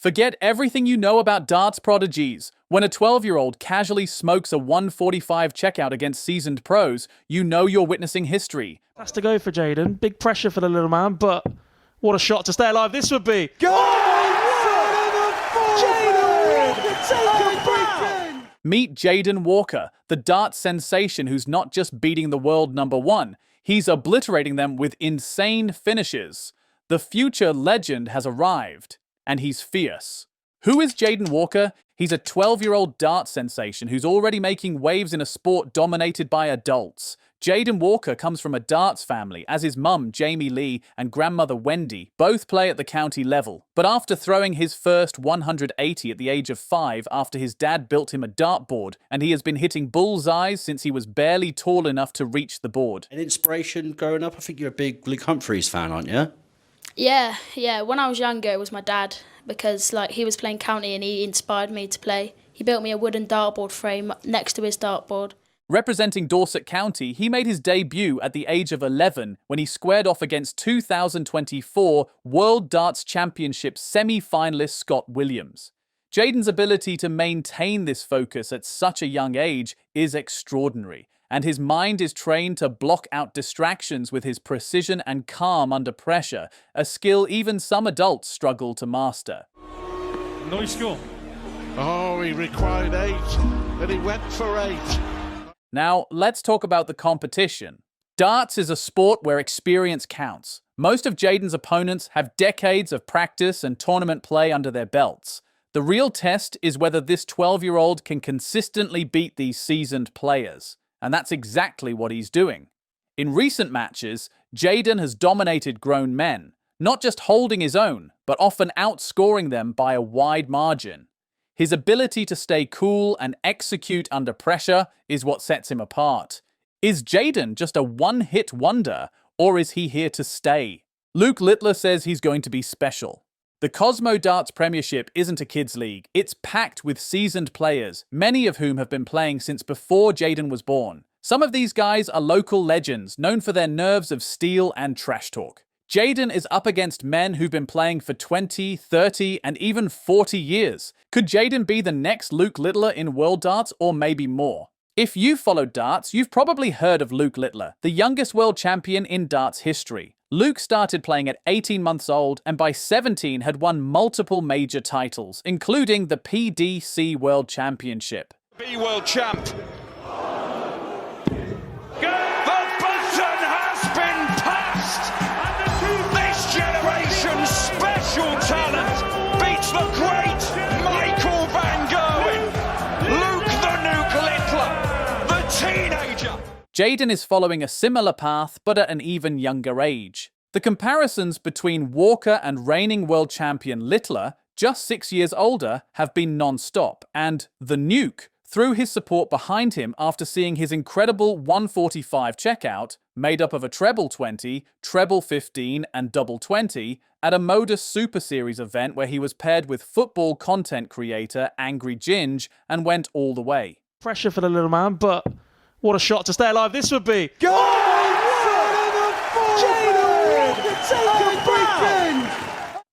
Forget everything you know about darts prodigies. When a 12-year-old casually smokes a 145 checkout against seasoned pros, you know you're witnessing history. Has to go for Jayden. Big pressure for the little man, but what a shot to stay alive this would be. Go! Jayden! Meet Jayden Walker, the darts sensation who's not just beating the world #1, he's obliterating them with insane finishes. The future legend has arrived, and he's fierce. Who is Jayden Walker? He's a 12-year-old darts sensation who's already making waves in a sport dominated by adults. Jayden Walker comes from a darts family, as his mum, Jamie Lee, and grandmother, Wendy, both play at the county level. But after throwing his first 180 at the age of 5 after his dad built him a dartboard, and he has been hitting bullseyes since he was barely tall enough to reach the board. An inspiration growing up? I think you're a big Humphries fan, aren't you? Yeah. When I was younger, it was my dad, because he was playing county and he inspired me to play. He built me a wooden dartboard frame next to his dartboard. Representing Dorset County, he made his debut at the age of 11 when he squared off against 2024 World Darts Championship semi-finalist Scott Williams. Jayden's ability to maintain this focus at such a young age is extraordinary, and his mind is trained to block out distractions with his precision and calm under pressure, a skill even some adults struggle to master. Nice score. Oh, he required 8, and he went for 8. Now, let's talk about the competition. Darts is a sport where experience counts. Most of Jayden's opponents have decades of practice and tournament play under their belts. The real test is whether this 12-year-old can consistently beat these seasoned players. And that's exactly what he's doing. In recent matches, Jayden has dominated grown men, not just holding his own, but often outscoring them by a wide margin. His ability to stay cool and execute under pressure is what sets him apart. Is Jayden just a one-hit wonder, or is he here to stay? Luke Littler says he's going to be special. The Cosmo Darts Premiership isn't a kids' league. It's packed with seasoned players, many of whom have been playing since before Jayden was born. Some of these guys are local legends, known for their nerves of steel and trash talk. Jayden is up against men who've been playing for 20, 30, and even 40 years. Could Jayden be the next Luke Littler in World Darts, or maybe more? If you've followed darts, you've probably heard of Luke Littler, the youngest world champion in darts history. Luke started playing at 18 months old, and by 17 had won multiple major titles, including the PDC World Championship. Be world champ. The button has been passed. This generation's special talent beats the great Michael Van Gerwen. Luke the Nuke Littler, the teenager. Jayden is following a similar path, but at an even younger age. The comparisons between Walker and reigning world champion Littler, just 6 years older, have been non-stop, and the Nuke, threw his support behind him after seeing his incredible 145 checkout, made up of a treble 20, treble 15, and double 20, at a Modus Super Series event where he was paired with football content creator Angry Ginge and went all the way. Pressure for the little man, but what a shot to stay alive this would be. Go!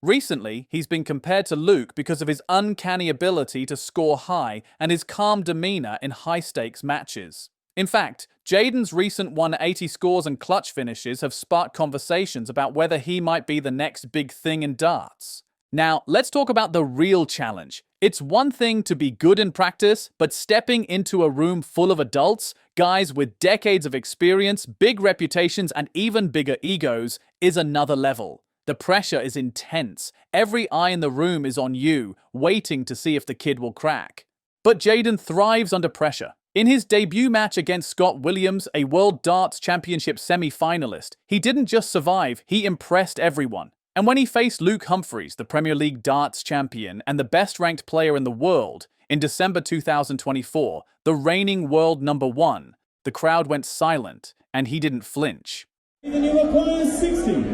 Recently, he's been compared to Luke because of his uncanny ability to score high and his calm demeanor in high-stakes matches. In fact, Jayden's recent 180 scores and clutch finishes have sparked conversations about whether he might be the next big thing in darts. Now, let's talk about the real challenge. It's one thing to be good in practice, but stepping into a room full of adults, guys with decades of experience, big reputations, and even bigger egos, is another level. The pressure is intense. Every eye in the room is on you, waiting to see if the kid will crack. But Jayden thrives under pressure. In his debut match against Scott Williams, a World Darts Championship semi-finalist, he didn't just survive, he impressed everyone. And when he faced Luke Humphries, the Premier League darts champion and the best-ranked player in the world, in December 2024, the reigning world #1, the crowd went silent, and he didn't flinch. The new requires 60.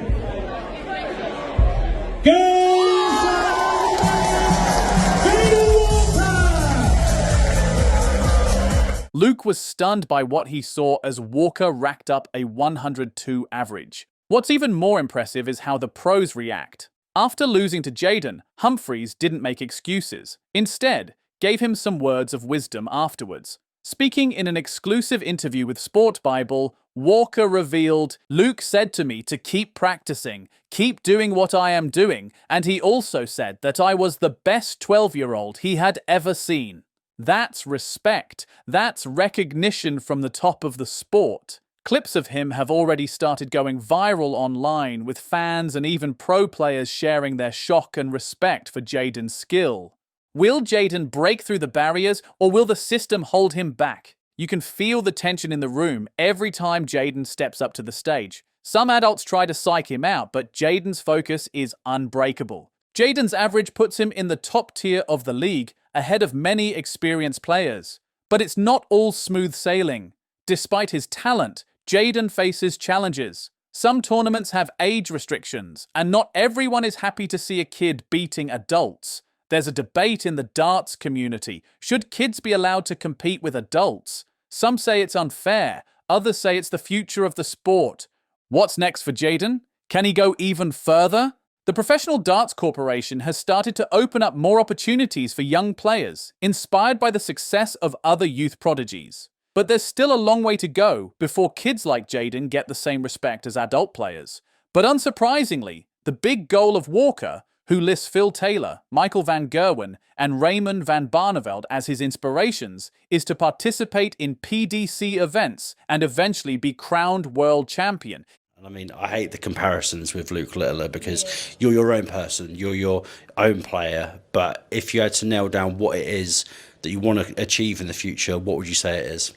Luke was stunned by what he saw as Walker racked up a 102 average. What's even more impressive is how the pros react. After losing to Jayden, Humphries didn't make excuses. Instead, gave him some words of wisdom afterwards. Speaking in an exclusive interview with Sport Bible, Walker revealed, "Luke said to me to keep practicing, keep doing what I am doing, and he also said that I was the best 12-year-old he had ever seen." That's respect. That's recognition from the top of the sport. Clips of him have already started going viral online, with fans and even pro players sharing their shock and respect for Jayden's skill. Will Jayden break through the barriers, or will the system hold him back? You can feel the tension in the room every time Jayden steps up to the stage. Some adults try to psych him out, but Jayden's focus is unbreakable. Jayden's average puts him in the top tier of the league, ahead of many experienced players. But it's not all smooth sailing. Despite his talent, Jayden faces challenges. Some tournaments have age restrictions, and not everyone is happy to see a kid beating adults. There's a debate in the darts community. Should kids be allowed to compete with adults? Some say it's unfair. Others say it's the future of the sport. What's next for Jayden? Can he go even further? The Professional Darts Corporation has started to open up more opportunities for young players, inspired by the success of other youth prodigies. But there's still a long way to go before kids like Jayden get the same respect as adult players. But unsurprisingly, the big goal of Walker, who lists Phil Taylor, Michael van Gerwen, and Raymond van Barneveld as his inspirations, is to participate in PDC events and eventually be crowned world champion. I mean, I hate the comparisons with Luke Littler because you're your own person, you're your own player. But if you had to nail down what it is that you want to achieve in the future, what would you say it is?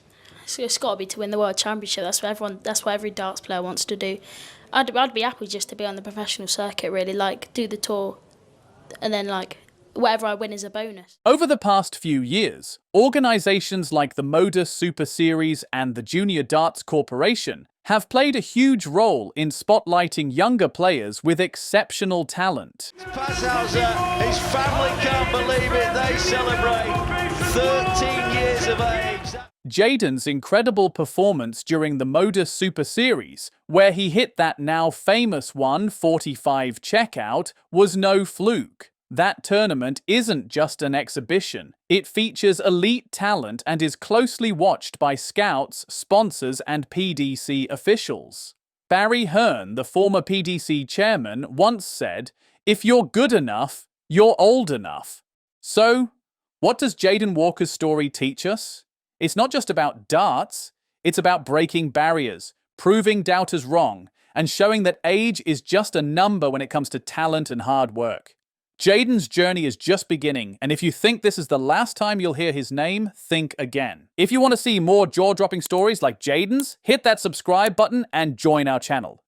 So it's got to be to win the world championship. That's what every darts player wants to do. I'd be happy just to be on the professional circuit, really, like do the tour, and then like whatever I win is a bonus. Over the past few years, organizations like the Modus Super Series and the Junior Darts Corporation have played a huge role in spotlighting younger players with exceptional talent. Pazhauser, his family can't believe it. They celebrate 13 years of age. Jayden's incredible performance during the Modus Super Series, where he hit that now famous 1:45 checkout, was no fluke. That tournament isn't just an exhibition. It features elite talent and is closely watched by scouts, sponsors, and PDC officials. Barry Hearn, the former PDC chairman, once said, "If you're good enough, you're old enough." So, what does Jayden Walker's story teach us? It's not just about darts, it's about breaking barriers, proving doubters wrong, and showing that age is just a number when it comes to talent and hard work. Jayden's journey is just beginning, and if you think this is the last time you'll hear his name, think again. If you want to see more jaw-dropping stories like Jayden's, hit that subscribe button and join our channel.